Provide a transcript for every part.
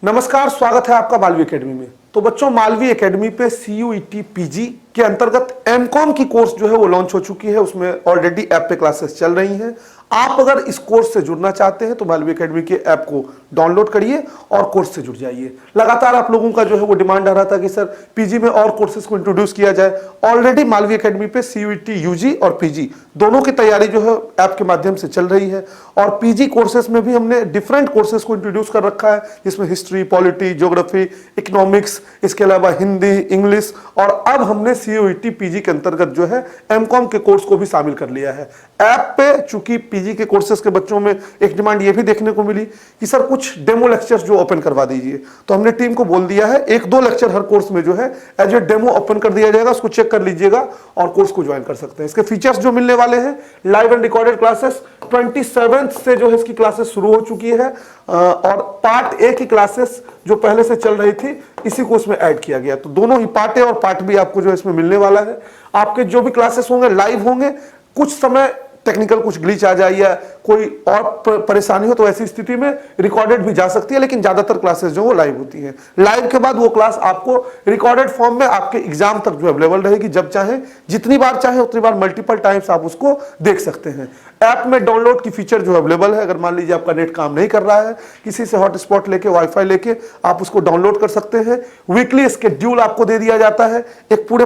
नमस्कार, स्वागत है आपका मालवी एकेडमी में। तो बच्चों, मालवी एकेडमी पे CUET PG के अंतर्गत MCOM की कोर्स जो है वो लॉन्च हो चुकी है। उसमें ऑलरेडी ऐप पे क्लासेस चल रही हैं। आप अगर इस कोर्स से जुड़ना चाहते हैं तो मालवी एकेडमी के ऐप को डाउनलोड करिए और कोर्स से जुड़ जाइए। लगातार आप लोगों का जो है वो डिमांड आ रहा था कि सर PG में और कोर्सेज को इंट्रोड्यूस किया जाए। ऑलरेडी मालवी एकेडमी पे CUET UG और PG दोनों की तैयारी जो है ऐप के माध्यम से चल रही है। और PG कोर्सेज में भी हमने डिफरेंट कोर्सेज को इंट्रोड्यूस कर रखा है, जिसमें हिस्ट्री, पॉलिटी, ज्योग्राफी, इकोनॉमिक्स, इसके अलावा हिंदी, इंग्लिश, और अब हमने CUET PG के अंतर्गत जो है MCOM के कोर्स को भी शामिल कर लिया है ऐप पे। चूंकि PG के कोर्सेज के बच्चों में एक डिमांड ये भी देखने को मिली कि सर कुछ डेमो लेक्चर्स जो ओपन करवा दीजिए, तो हमने टीम को बोल दिया है 1-2 लेक्चर हर कोर्स में जो है एज ए डेमो ओपन कर दिया जाएगा। उसको चेक कर लीजिएगा और कोर्स को ज्वाइन कर सकते हैं। इसके फीचर्स जो मिलने वाले हैं, लाइव एंड रिकॉर्डेड क्लासेस 27 से जो है इसकी क्लासेस शुरू हो चुकी है, और पार्ट ए की क्लासेस जो पहले से चल रही थी इसी को इसमें ऐड किया गया। तो दोनों ही पार्ट ए और पार्ट बी आपको जो इसमें मिलने वाला है। आपके जो भी क्लासेस होंगे लाइव होंगे। कुछ समय टेक्निकल कुछ ग्लिच आ जाए या कोई और परेशानी हो तो ऐसी स्थिति में रिकॉर्डेड भी जा सकती है, लेकिन ज्यादातर क्लासेस जो वो लाइव होती हैं। लाइव के बाद वो क्लास आपको रिकॉर्डेड फॉर्म में आपके एग्जाम तक जो अवेलेबल रहेगी। जब चाहे, जितनी बार चाहे उतनी बार, मल्टीपल टाइम्स आप उसको देख सकते हैं। ऐप में डाउनलोड की फीचर जो अवेलेबल है, अगर मान लीजिए आपका नेट काम नहीं कर रहा है, किसी से हॉटस्पॉट लेके, वाईफाई लेके आप उसको डाउनलोड कर सकते हैं। वीकली स्केड्यूल आपको दे दिया जाता है। एक पूरे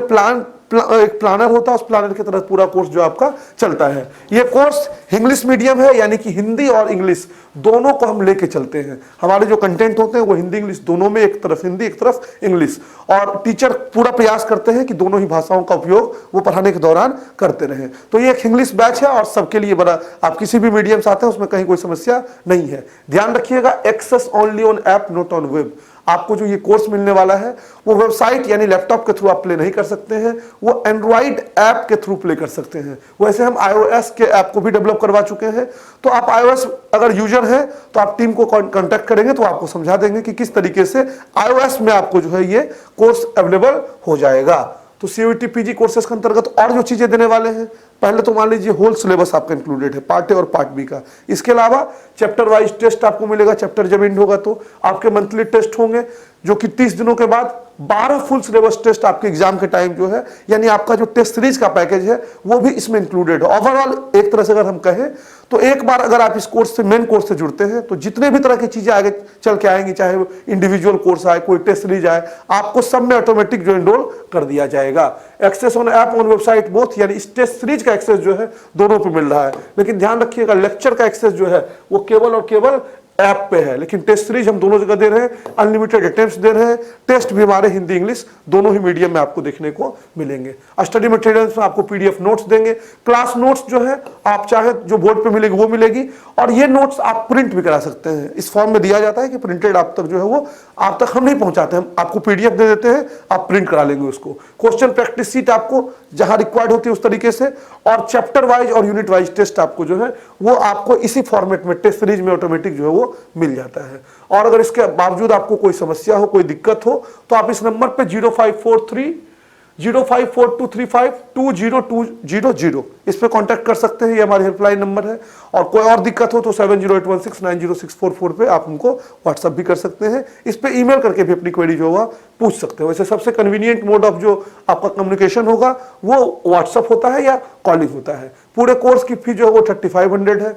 एक प्लानर होता है, उस प्लानर की तरह पूरा कोर्स जो आपका चलता है। ये कोर्स इंग्लिश मीडियम है, यानी कि हिंदी और इंग्लिश दोनों को हम लेके चलते हैं। हमारे जो कंटेंट होते हैं वो हिंदी इंग्लिश दोनों में, एक तरफ हिंदी एक तरफ इंग्लिश, और टीचर पूरा प्रयास करते हैं कि दोनों ही भाषाओं का उपयोग वो पढ़ाने के दौरान करते रहें। तो ये एक इंग्लिश बैच है और सबके लिए बड़ा, आप किसी भी मीडियम से आते हैं उसमें कहीं कोई समस्या नहीं है। ध्यान रखिएगा, access only on app, not on web. आपको जो ये कोर्स मिलने वाला है वो वेबसाइट यानी लैपटॉप के थ्रू आप प्ले नहीं कर सकते हैं, वो एंड्रॉइड ऐप के थ्रू प्ले कर सकते हैं। वैसे हम iOS के ऐप को भी डेवलप करवा चुके हैं। तो आप iOS अगर यूजर हैं तो आप टीम को कांटेक्ट करेंगे तो आपको समझा देंगे कि किस तरीके से iOS में आपको जो है ये कोर्स अवेलेबल हो जाएगा। तो CUET PG कोर्सेज के अंतर्गत और जो चीजें देने वाले हैं, पहले तो मान लीजिए होल सिलेबस आपका इंक्लूडेड है, पार्ट ए और पार्ट बी का। इसके अलावा चैप्टर वाइज टेस्ट आपको मिलेगा। चैप्टर जब एंड होगा तो आपके मंथली टेस्ट होंगे, जो कि 30 दिनों के बाद 12 फुल सिलेबस टेस्ट आपके एग्जाम के टाइम जो है, यानी आपका जो टेस्ट सीरीज का पैकेज है वो भी इसमें इंक्लूडेड है। ओवरऑल एक तरह से अगर हम कहें तो एक बार अगर आप इस कोर्स से, मेन कोर्स से जुड़ते हैं, तो जितने भी तरह की चीजें आगे चल के आएंगी, चाहे इंडिविजुअल कोर्स आए, कोई टेस्ट सीरीज आए, आपको सब में ऑटोमेटिक जो एनरोल कर दिया जाएगा। Access on app, on website both, यानी इस टेस्ट सीरीज का एक्सेस जो है दोनों पे मिल रहा है। लेकिन ध्यान रखिएगा, लेक्चर का एक्सेस जो है वो केवल और केवल ऐप पे है, लेकिन टेस्ट सीरीज हम दोनों जगह दे रहे हैं। अनलिमिटेड अटेम्प्ट्स दे रहे हैं। टेस्ट भी हमारे हिंदी इंग्लिश दोनों ही मीडियम में आपको देखने को मिलेंगे। स्टडी मटेरियल्स में आपको PDF नोट्स देंगे। क्लास नोट्स जो है आप चाहे जो बोर्ड पे मिलेगी वो मिलेगी, और ये नोट्स आप प्रिंट भी करा सकते हैं। इस फॉर्म में दिया जाता है कि प्रिंटेड आप तक जो है वो आप तक हम नहीं पहुंचाते, हम आपको PDF दे देते हैं, आप प्रिंट करा लेंगे उसको। क्वेश्चन प्रैक्टिस सीट आपको जहां रिक्वायर्ड होती है उस तरीके से, और चैप्टर वाइज और यूनिट वाइज टेस्ट आपको जो है वो आपको इसी फॉर्मेट में टेस्ट सीरीज में ऑटोमेटिक जो है वो मिल जाता है। और अगर इसके बावजूद आपको कोई समस्या हो, कोई दिक्कत हो, तो आप इस नंबर पे 0543-054235-20200 इस पे कांटेक्ट कर सकते हैं। ये हमारी हेल्पलाइन नंबर है। और कोई और दिक्कत हो तो 7081690644 पे आप उनको व्हाट्सअप भी कर सकते हैं। इस पे ईमेल करके भी अपनी क्वेरी जो होगा पूछ सकते हैं। वैसे सबसे कन्वीनियंट मोड ऑफ जो आपका कम्युनिकेशन होगा वो व्हाट्सअप होता है या कॉलिंग होता है। पूरे कोर्स की फी जो है वो 3500 है।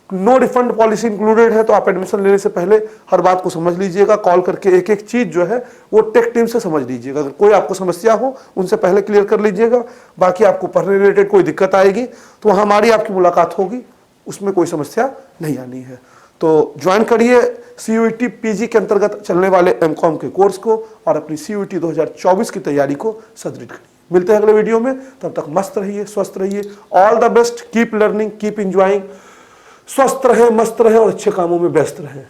नो रिफंड पॉलिसी इंक्लूडेड है। तो आप एडमिशन लेने से पहले हर बात को समझ लीजिएगा। कॉल करके एक एक चीज जो है वो टेक टीम से समझ लीजिएगा। अगर कोई आपको समस्या हो उनसे पहले क्लियर कर लीजिएगा। बाकी आपको पढ़ने रिलेटेड कोई दिक्कत आएगी तो हमारी आपकी मुलाकात होगी, उसमें कोई समस्या नहीं आनी है। तो ज्वाइन करिए CUET PG के अंतर्गत चलने वाले MCOM के कोर्स को और अपनी CUET 2024 की तैयारी को सुदृढ़ करिए। मिलते हैं अगले वीडियो में, तब तक मस्त रहिए, स्वस्थ रहिए। All the best, keep learning, keep enjoying. स्वस्थ रहे, मस्त रहे और अच्छे कामों में व्यस्त रहे।